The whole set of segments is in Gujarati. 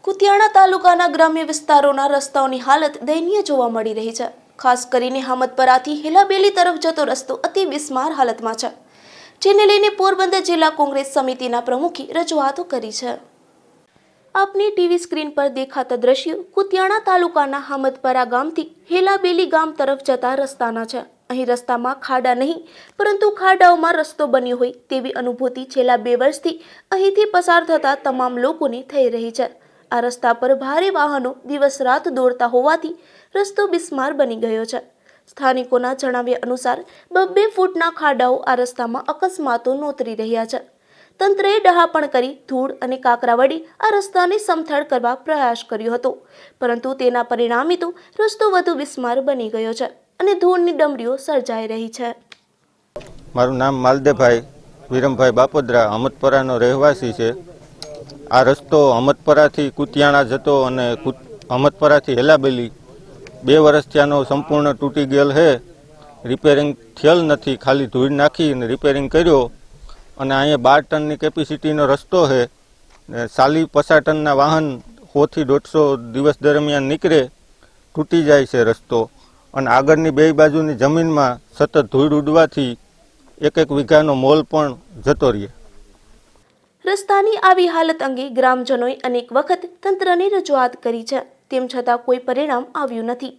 કુતિયાણા તાલુકાના ગ્રામ્ય વિસ્તારોના રસ્તાઓની હાલત દયનીય જોવા મળી રહી છે। ખાસ કરીને હામદપરાથી હિલાબેલી તરફ જતો રસ્તો અતિ બિસ્માર હાલતમાં છે, જેને લઈને પોરબંદર જિલ્લા કોંગ્રેસ સમિતિના પ્રમુખે રજૂઆતો કરી છે। આપની ટીવી સ્ક્રીન પર દેખાતા દ્રશ્યો કુતિયાણા તાલુકાના હામદપરા ગામથી હિલાબેલી ગામ તરફ જતા રસ્તાના છે। અહીં રસ્તામાં ખાડા નહીં પરંતુ ખાડાઓમાં રસ્તો બન્યો હોય તેવી અનુભૂતિ છેલ્લા 2 વર્ષથી અહીંથી પસાર થતા તમામ લોકોને થઈ રહી છે। આ રસ્તા પર ભારે વાહનો દિવસ રાત દોડતા હોવાથી રસ્તો બિસ્માર બની ગયો છે। સ્થાનિકોના જણાવ્યા અનુસાર 2 ફૂટના ખાડાઓ આ રસ્તામાં અકસ્માતો નોતરી રહ્યા છે। તંત્રએ ડહાપણ કરી ધૂળ અને કાકરા વડે આ રસ્તાને સમથળ કરવા પ્રયાસ કર્યો હતો, પરંતુ તેના પરિણામે તો રસ્તો વધુ બિસ્માર બની ગયો છે અને ધૂળની ડમરીઓ સર્જાઈ રહી છે। મારું નામ માલદેભાઈ વિરમભાઈ બાપોદરા હામદપરાનો રહેવાસી છે। આ રસ્તો હામદપરાથી કુતિયાણા જતો અને હામદપરાથી હેલાબેલી 2 વર્ષથી આનો સંપૂર્ણ તૂટી ગયેલ છે। રિપેરિંગ થયેલ નથી, ખાલી ધૂળ નાખી અને રિપેરિંગ કર્યો અને અહીંયા 12 ટનની કેપેસિટીનો રસ્તો છે। 40-50 ટનના વાહન 100 થી 150 દિવસ દરમિયાન નીકળે, તૂટી જાય છે રસ્તો અને આગળની 2 બાજુની જમીનમાં સતત ધૂળ ઉડવાથી 1 વીઘાનો મોલ પણ જતો રહે। રસ્તાની આવી હાલત અંગે ગ્રામજનોએ અનેક વખત તંત્રને રજૂઆત કરી છે, તેમ છતાં કોઈ પરિણામ આવ્યું નથી।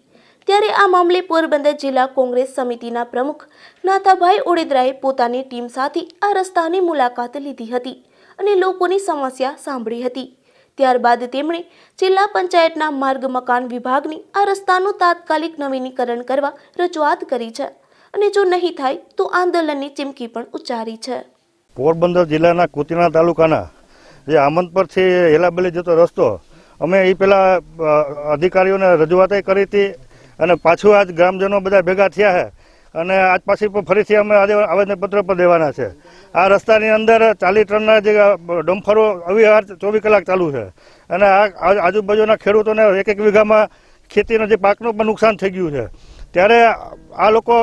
ત્યારે આ મામલે પોરબંદર જિલ્લા કોંગ્રેસ સમિતિના પ્રમુખ નાથાભાઈ ઓડેદરાએ પોતાની ટીમ સાથે આ રસ્તાની મુલાકાત લીધી હતી અને લોકોની સમસ્યા સાંભળી હતી। ત્યારબાદ તેમણે જિલ્લા પંચાયતના માર્ગ મકાન વિભાગની આ રસ્તાનું તાત્કાલિક નવીનીકરણ કરવા રજૂઆત કરી છે અને જો નહીં થાય તો આંદોલનની ચીમકી પણ ઉચ્ચારી છે। પોરબંદર જિલ્લાના કુતિયાણા તાલુકાના જે હામદપરથી હેલાબેલી જતો રસ્તો અમે એ પહેલાં અધિકારીઓને રજૂઆત કરી હતી અને પાછું આજ ગ્રામજનો બધા ભેગા થયા છે અને આજ પાછી ફરીથી અમે આજે આવેદનપત્ર પર દેવાના છે। આ રસ્તાની અંદર 40 ટનના જે ડમ્ફરો અવિહાર 24 કલાક ચાલુ છે અને આ આજુબાજુના ખેડૂતોને 1 વીઘામાં ખેતીનો જે પાકનું પણ નુકસાન થઈ ગયું છે। ત્યારે આ લોકો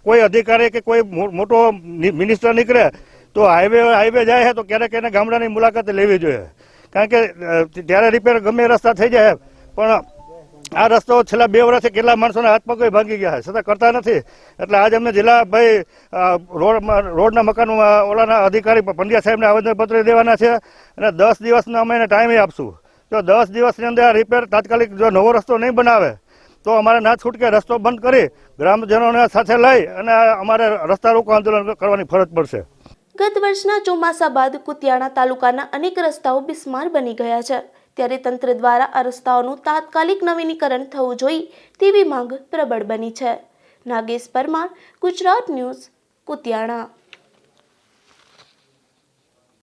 કોઈ અધિકારી કે કોઈ મોટો મિનિસ્ટર નીકળે તો હાઈવે જાય છે તો ક્યારેક એને ગામડાની મુલાકાત લેવી જોઈએ, કારણ કે ત્યારે રિપેર ગમે રસ્તા થઈ જાય, પણ આ રસ્તો છેલ્લા 2 વર્ષથી કેટલા માણસોના હાથ પગ ભાંગી ગયા છે, છતાં કરતા નથી। એટલે આજે અમને જિલ્લા ભાઈ રોડના મકાનમાં ઓલાના અધિકારી પંડ્યા સાહેબને આવેદનપત્ર દેવાના છે અને 10 દિવસનો અમે એને ટાઈમ આપશું। જો 10 દિવસની અંદર આ રિપેર તાત્કાલિક જો નવો રસ્તો નહીં બનાવે તો અમારે ના છૂટકે રસ્તો બંધ કરી ગ્રામજનોને સાથે લઈ અને અમારે રસ્તા રોકો આંદોલન કરવાની ફરજ પડશે। ગત વર્ષના ચોમાસા બાદ કુતિયાણા તાલુકાના અનેક રસ્તાઓ બિસ્માર બની ગયા છે, ત્યારે તંત્ર દ્વારા આ રસ્તાઓનું તાત્કાલિક નવીનીકરણ થવું જોઈએ તેવી માંગ પ્રબળ બની છે। નાગેશ પરમાર, ગુજરાત ન્યૂઝ, કુતિયાણા।